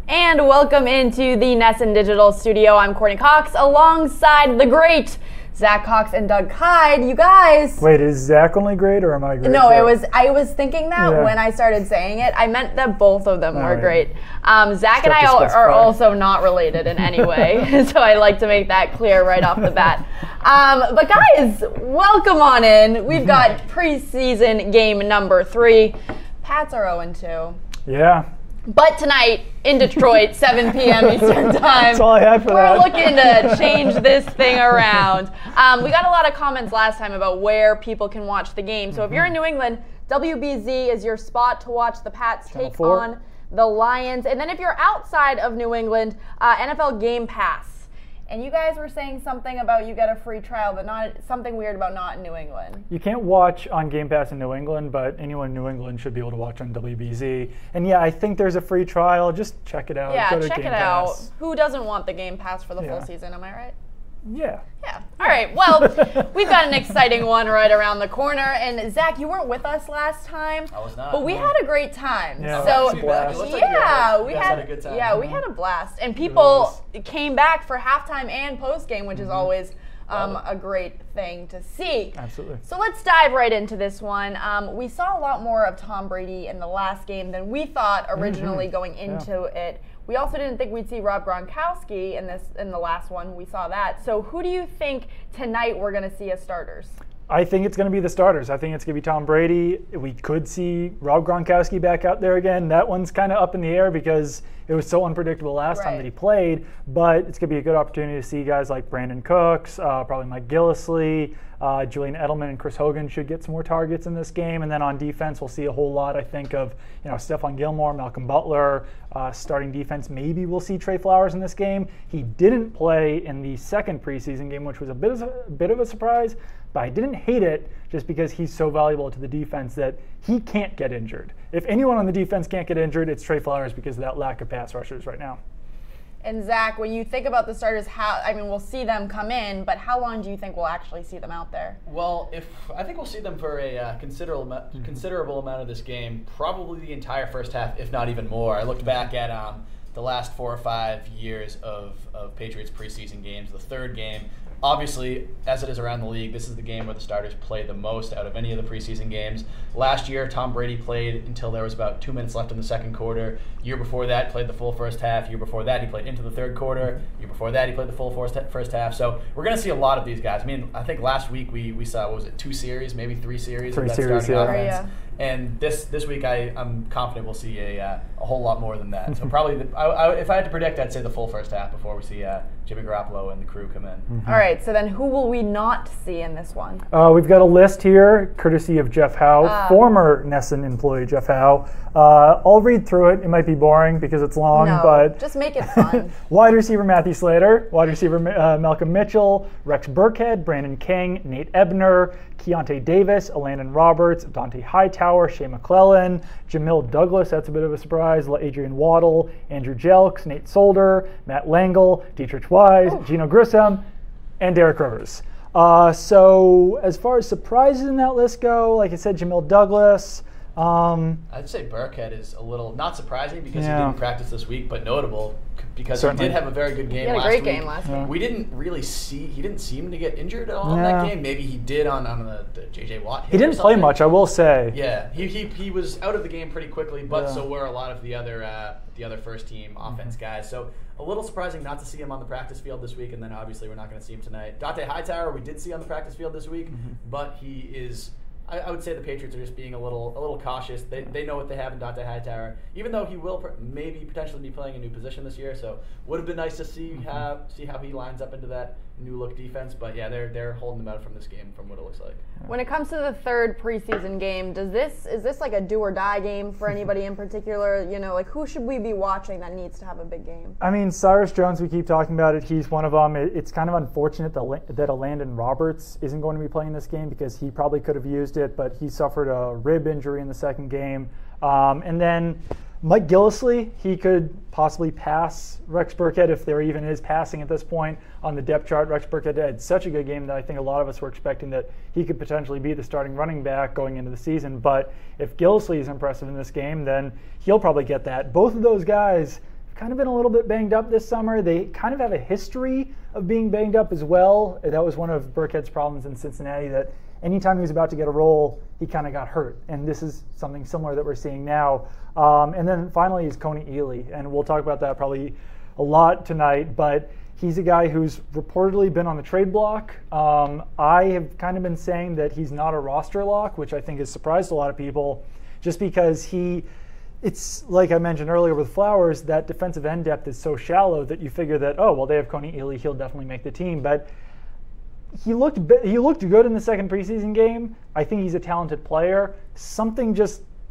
And welcome into the Nesson Digital Studio. I'm Courtney Cox alongside the great Zack Cox and Doug Kyed. You guys. Wait, is Zack only great or am I great? No, I was thinking that when I started saying it. I meant that both of them were great. Zack and I are also not related in any way, so I like to make that clear right off the bat. But guys, welcome on in. We've got preseason game number 3. Pats are 0-2. Yeah. But tonight in Detroit, 7 p.m. Eastern Time, that's all I had for that. We're looking to change this thing around. We got a lot of comments last time about where people can watch the game. So if you're in New England, WBZ is your spot to watch the Pats take on the Lions. And then if you're outside of New England, NFL Game Pass. And you guys were saying something about you get a free trial, but not something weird about not in New England. You can't watch on Game Pass in New England, but anyone in New England should be able to watch on WBZ. And yeah, I think there's a free trial. Just check it out. Yeah, check it out. Who doesn't want the Game Pass for the full season? Am I right? Yeah. Yeah. All right. Well, we've got an exciting one right around the corner. And Zack, you weren't with us last time. I was not. But we had a great time. Yeah, so we had a good time. Yeah, we had a blast. And people came back for halftime and postgame, which is always a great thing to see. Absolutely. So let's dive right into this one. We saw a lot more of Tom Brady in the last game than we thought originally going into it. We also didn't think we'd see Rob Gronkowski in the last one. We saw that. So who do you think tonight we're going to see as starters? I think it's going to be the starters. I think it's going to be Tom Brady. We could see Rob Gronkowski back out there again. That one's kind of up in the air because it was so unpredictable last time that he played. But it's going to be a good opportunity to see guys like Brandon Cooks, probably Mike Gillislee, Julian Edelman and Chris Hogan should get some more targets in this game. And then on defense, we'll see a whole lot, I think, of Stephon Gilmore, Malcolm Butler, starting defense. Maybe we'll see Trey Flowers in this game. He didn't play in the second preseason game, which was a bit of a surprise. But I didn't hate it just because he's so valuable to the defense that he can't get injured. If anyone on the defense can't get injured, it's Trey Flowers because of that lack of pass rushers right now. And Zack, when you think about the starters, we'll see them come in, but how long do you think we'll actually see them out there? Well, I think we'll see them for a considerable amount of this game, probably the entire first half, if not even more. I looked back at the last 4 or 5 years of Patriots preseason games. The third game, obviously, as it is around the league, this is the game where the starters play the most out of any of the preseason games. Last year, Tom Brady played until there was about 2 minutes left in the second quarter. Year before that, played the full first half. Year before that, he played into the third quarter. Year before that, he played the full first half. So we're going to see a lot of these guys. I mean, I think last week we saw, what was it, 2 series, maybe 3 series? 3 of that series, starting offense. And this week, I'm confident we'll see a whole lot more than that. So probably, if I had to predict, I'd say the full first half before we see Jimmy Garoppolo and the crew come in. All right, so then who will we not see in this one? We've got a list here, courtesy of Jeff Howe, former Nesson employee Jeff Howe. I'll read through it. It might be boring because it's long, but just make it fun. Wide receiver Matthew Slater, wide receiver Malcolm Mitchell, Rex Burkhead, Brandon King, Nate Ebner, Keontae Davis, Elandon Roberts, Dante Hightower, Shea McClellan, Jamil Douglas, that's a bit of a surprise, Adrian Waddle, Andrew Jelks, Nate Solder, Matt Langle, Dietrich Wise, Gino Grissom, and Derek Rivers. So as far as surprises in that list go, like I said, Jamil Douglas. I'd say Burkhead is a little not surprising because he didn't practice this week, but notable because he did have a very good game last week. He had a great game last week. We didn't really see, he didn't seem to get injured at all in that game. Maybe he did on the J.J. Watt hit. He didn't play much, I will say. Yeah, he was out of the game pretty quickly, but so were a lot of the other first team offense guys. So a little surprising not to see him on the practice field this week, and then obviously we're not going to see him tonight. Dante Hightower we did see on the practice field this week, but he is. I would say the Patriots are just being a little cautious. They know what they have in Dante Hightower, even though he will maybe potentially be playing a new position this year. So would have been nice to see how he lines up into that new look defense. But yeah, they're holding them out from this game from what it looks like. When it comes to the third preseason game, is this like a do or die game for anybody in particular? Like who should we be watching that needs to have a big game? I mean, Cyrus Jones, we keep talking about it. He's one of them. It's kind of unfortunate that Elandon Roberts isn't going to be playing this game because he probably could have used it, but he suffered a rib injury in the second game. And then Mike Gillislee, he could possibly pass Rex Burkhead if there even is passing at this point on the depth chart. Rex Burkhead had such a good game that I think a lot of us were expecting that he could potentially be the starting running back going into the season. But if Gillislee is impressive in this game, then he'll probably get that. Both of those guys kind of been a little bit banged up this summer. They kind of have a history of being banged up as well. That was one of Burkhead's problems in Cincinnati, that anytime he was about to get a role, he kind of got hurt. And this is something similar that we're seeing now. And then finally is Coney Ely. And we'll talk about that probably a lot tonight. But he's a guy who's reportedly been on the trade block. I have kind of been saying that he's not a roster lock, which I think has surprised a lot of people, just because it's like I mentioned earlier with Flowers, that defensive end depth is so shallow that you figure that, oh, well, they have Coney Ely, he'll definitely make the team. But he looked good in the second preseason game. I think he's a talented player.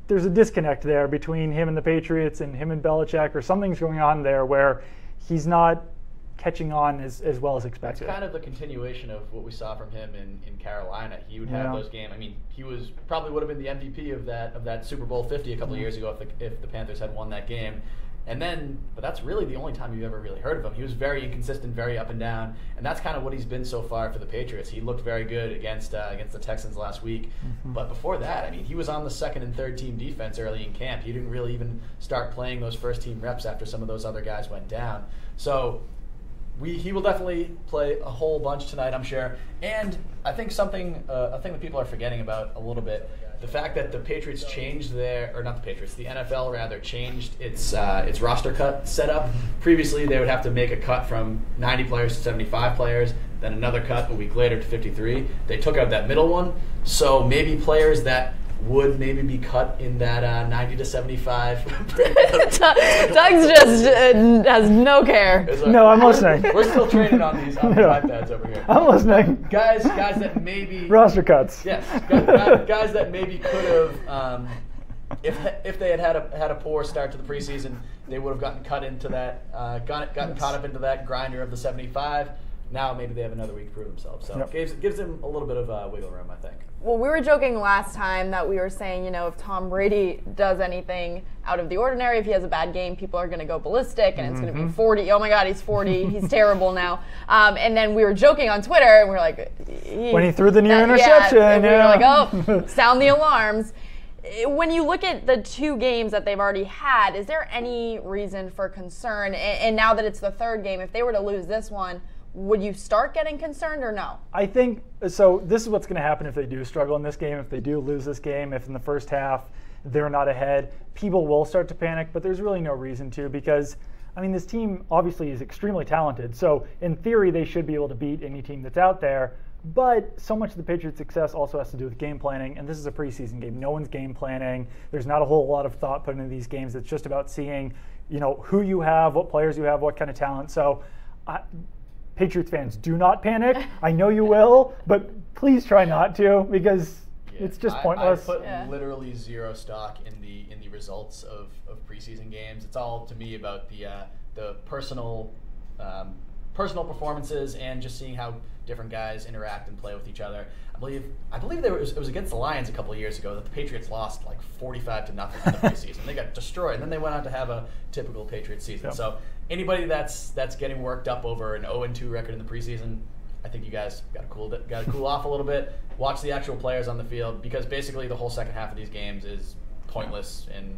There's a disconnect there between him and the Patriots and him and Belichick, or something's going on there where he's not catching on as well as expected. It's kind of the continuation of what we saw from him in Carolina. He would have those games. I mean, he probably would have been the MVP of that Super Bowl 50 a couple of years ago if the Panthers had won that game. But that's really the only time you've ever really heard of him. He was very inconsistent, very up and down, and that's kind of what he's been so far for the Patriots. He looked very good against the Texans last week, but before that, I mean, he was on the second and third team defense early in camp. He didn't really even start playing those first team reps after some of those other guys went down. So he will definitely play a whole bunch tonight, I'm sure. And I think a thing that people are forgetting about a little bit, the fact that the Patriots changed the NFL rather changed its roster cut setup. Previously, they would have to make a cut from 90 players to 75 players, then another cut a week later to 53. They took out that middle one, so maybe players that would maybe be cut in that 90 to 75. Doug's just has no care. No, I'm listening. We're still training on these iPads over here. I'm listening. Guys that maybe roster cuts. Yes, guys that maybe could have, if they had a poor start to the preseason, they would have gotten cut into that, gotten caught up into that grinder of the 75. Now maybe they have another week to prove themselves. So it gives them a little bit of wiggle room, I think. Well, we were joking last time that we were saying, if Tom Brady does anything out of the ordinary, if he has a bad game, people are going to go ballistic, and it's going to be 40. Oh my God, he's 40. He's terrible now. And then we were joking on Twitter, and we were like, when he threw the near interception, and we were like, oh, sound the alarms. When you look at the two games that they've already had, is there any reason for concern? And now that it's the third game, if they were to lose this one, would you start getting concerned or no? I think so. This is what's going to happen if they do struggle in this game, if they do lose this game, if in the first half they're not ahead. People will start to panic, but there's really no reason to, because, I mean, this team obviously is extremely talented. So in theory, they should be able to beat any team that's out there. But so much of the Patriots' success also has to do with game planning, and this is a preseason game. No one's game planning. There's not a whole lot of thought put into these games. It's just about seeing, who you have, what players you have, what kind of talent. So Patriots fans, do not panic. I know you will, but please try not to, because it's just pointless. I put literally zero stock in the results of preseason games. It's all, to me, about the personal performances and just seeing how different guys interact and play with each other. I believe it was against the Lions a couple of years ago that the Patriots lost like 45-0 in the preseason. They got destroyed, and then they went on to have a typical Patriots season. Yep. So anybody that's getting worked up over an 0-2 record in the preseason, I think you guys got to cool off a little bit. Watch the actual players on the field, because basically the whole second half of these games is pointless and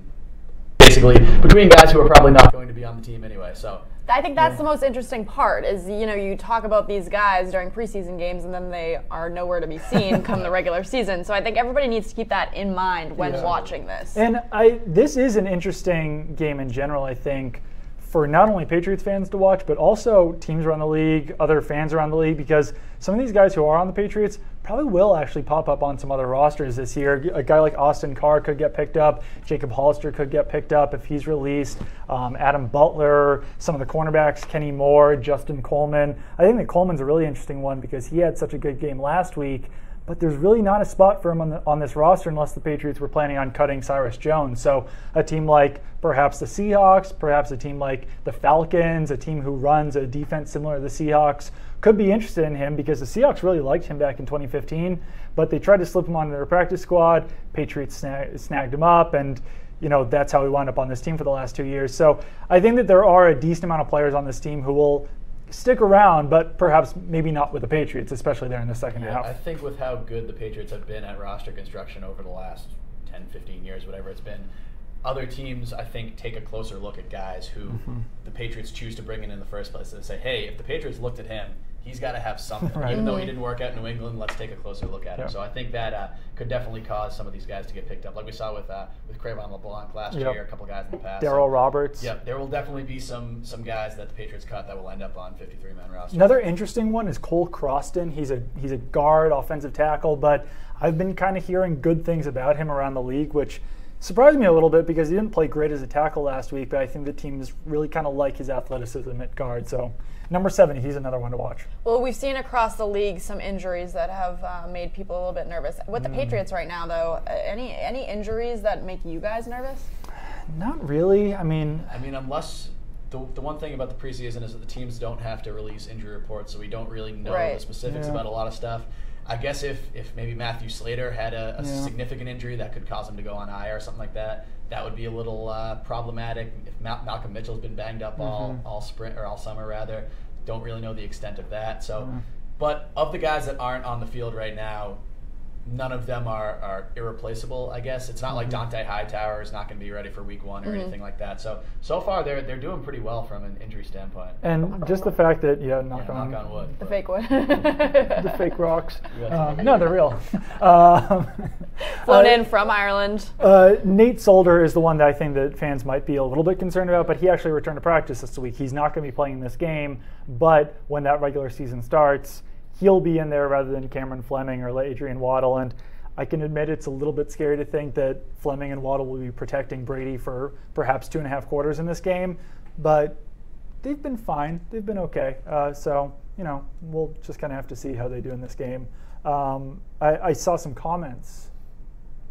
basically between guys who are probably not going to be on the team anyway. So I think that's the most interesting part is, you talk about these guys during preseason games and then they are nowhere to be seen come the regular season. So I think everybody needs to keep that in mind when watching this. And this is an interesting game in general, I think, for not only Patriots fans to watch, but also teams around the league, other fans around the league, because some of these guys who are on the Patriots probably will actually pop up on some other rosters this year. A guy like Austin Carr could get picked up. Jacob Hollister could get picked up if he's released. Adam Butler, some of the cornerbacks, Kenny Moore, Justin Coleman. I think that Coleman's a really interesting one because he had such a good game last week, but there's really not a spot for him on this roster unless the Patriots were planning on cutting Cyrus Jones. So a team like perhaps the Seahawks, perhaps a team like the Falcons, a team who runs a defense similar to the Seahawks, could be interested in him because the Seahawks really liked him back in 2015, but they tried to slip him onto their practice squad. Patriots snagged him up, and that's how he wound up on this team for the last 2 years. So I think that there are a decent amount of players on this team who will stick around, but perhaps maybe not with the Patriots, especially there in the second half. I think with how good the Patriots have been at roster construction over the last 10, 15 years, whatever it's been, other teams, I think, take a closer look at guys who the Patriots choose to bring in the first place and say, hey, if the Patriots looked at him, he's got to have something. Right. Even though he didn't work out in New England, let's take a closer look at him. So I think that could definitely cause some of these guys to get picked up, like we saw with Cravon LeBlanc last year, a couple guys in the past. Darryl Roberts. Yeah, there will definitely be some guys that the Patriots cut that will end up on 53-man rosters. Another interesting one is Cole Croston. He's a guard, offensive tackle, but I've been kind of hearing good things about him around the league, which surprised me a little bit because he didn't play great as a tackle last week, but I think the teams really kind of like his athleticism at guard. So number 7, he's another one to watch. Well, we've seen across the league some injuries that have made people a little bit nervous. With the Patriots right now, though, any injuries that make you guys nervous? Not really. I mean, unless the one thing about the preseason is that the teams don't have to release injury reports, so we don't really know the specifics about a lot of stuff. I guess if maybe Matthew Slater had a significant injury that could cause him to go on IR or something like that, that would be a little problematic. If Malcolm Mitchell's been banged up all spring or all summer rather, don't really know the extent of that. So, but of the guys that aren't on the field right now, none of them are irreplaceable, I guess. It's not like Dante Hightower is not going to be ready for week 1 or anything like that. So far they're doing pretty well from an injury standpoint. And just the fact that, knock on wood. The fake wood. The fake rocks. No, they're real. Flown in from Ireland. Nate Solder is the one that I think that fans might be a little bit concerned about, but he actually returned to practice this week. He's not going to be playing this game, but when that regular season starts, he'll be in there rather than Cameron Fleming or Adrian Waddle. And I can admit it's a little bit scary to think that Fleming and Waddle will be protecting Brady for perhaps 2.5 quarters in this game. But they've been fine. They've been okay. So, we'll just kind of have to see how they do in this game. I saw some comments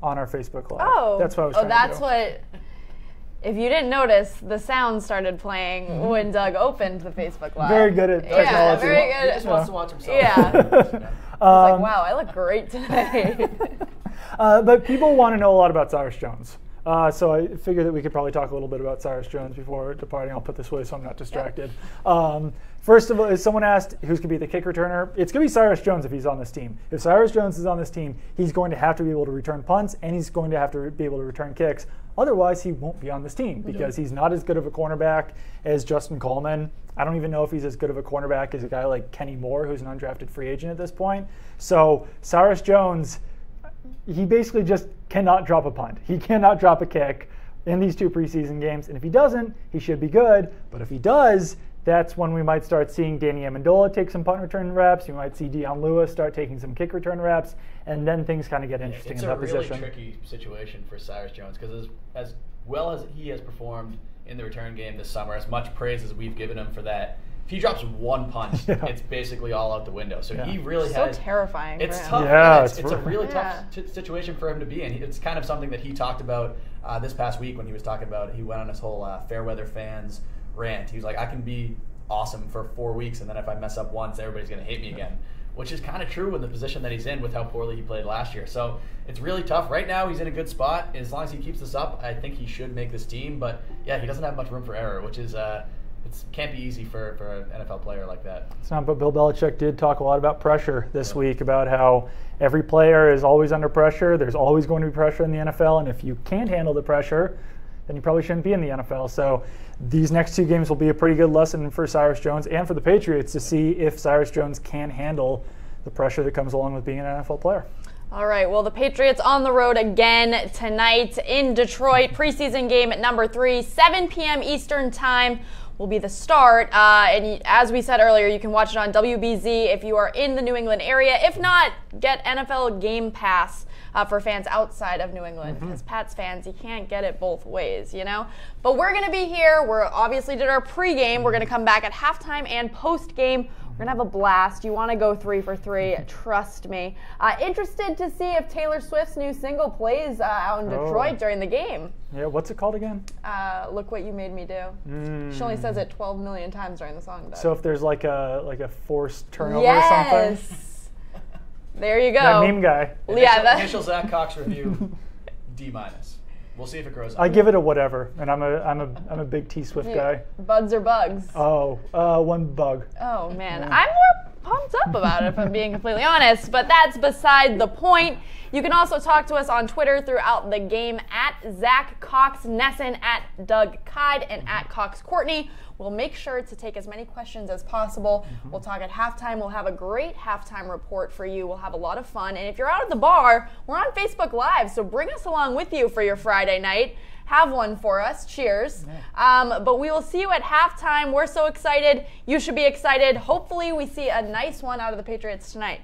on our Facebook Live. Oh, that's what I was trying to do. That's what... If you didn't notice, the sound started playing when Doug opened the Facebook Live. Very good at technology. Yeah, very good. He just wants to watch himself. Yeah. He's like, wow, I look great today. But people want to know a lot about Cyrus Jones. So I figured that we could probably talk a little bit about Cyrus Jones before departing. I'll put this away so I'm not distracted. First of all, someone asked who's going to be the kick returner. It's going to be Cyrus Jones if he's on this team. If Cyrus Jones is on this team, he's going to have to be able to return punts and he's going to have to be able to return kicks. Otherwise, he won't be on this team because he's not as good of a cornerback as Justin Coleman. I don't even know if he's as good of a cornerback as a guy like Kenny Moore, who's an undrafted free agent at this point. So Cyrus Jones, he basically just cannot drop a punt. He cannot drop a kick in these 2 preseason games. And if he doesn't, he should be good. But if he does, that's when we might start seeing Danny Amendola take some punt return reps. You might see Dion Lewis start taking some kick return reps. And then things kind of get interesting in that position. It's a really tricky situation for Cyrus Jones because as well as he has performed in the return game this summer, as much praise as we've given him for that, if he drops one punch, it's basically all out the window. So he really has... So terrifying It's for him. tough. Yeah, it's a really tough situation for him to be in. It's kind of something that he talked about this past week when he was talking about, he went on his whole Fairweather fans rant. He was like, I can be awesome for 4 weeks, and then if I mess up once, everybody's going to hate me again. Which is kind of true in the position that he's in with how poorly he played last year. So it's really tough. Right now, he's in a good spot. As long as he keeps this up, I think he should make this team. But yeah, he doesn't have much room for error, which is it can't be easy for an NFL player like that. It's not, but Bill Belichick did talk a lot about pressure this week, about how every player is always under pressure. There's always going to be pressure in the NFL, and if you can't handle the pressure, then you probably shouldn't be in the NFL. So these next 2 games will be a pretty good lesson for Cyrus Jones and for the Patriots to see if Cyrus Jones can handle the pressure that comes along with being an NFL player. All right, well, the Patriots on the road again tonight in Detroit. Preseason game at number 3, 7 p.m. Eastern time will be the start. And as we said earlier, you can watch it on WBZ if you are in the New England area. If not, get NFL Game Pass for fans outside of New England. As Pats fans, you can't get it both ways, But we're going to be here. We're obviously did our pregame. We're going to come back at halftime and postgame. We're going to have a blast. You want to go 3 for 3, trust me. Interested to see if Taylor Swift's new single plays out in Detroit during the game. Yeah, what's it called again? Look What You Made Me Do. She only says it 12 million times during the song, though. So if there's like a forced turnover or something? Yes! There you go. That meme guy. Initial Zack Cox review, D-. We'll see if it grows up. I give it a whatever, and I'm a big T Swift guy. Buds or bugs? Oh, 1 bug. Oh man, I'm more pumped up about it, if I'm being completely honest, but that's beside the point. You can also talk to us on Twitter throughout the game at Zack Cox Nesson, at Doug Kyed, and at Cox Courtney. We'll make sure to take as many questions as possible. We'll talk at halftime. We'll have a great halftime report for you. We'll have a lot of fun. And if you're out at the bar, we're on Facebook Live, so bring us along with you for your Friday night. Have one for us. Cheers. But we will see you at halftime. We're so excited. You should be excited. Hopefully we see a nice one out of the Patriots tonight.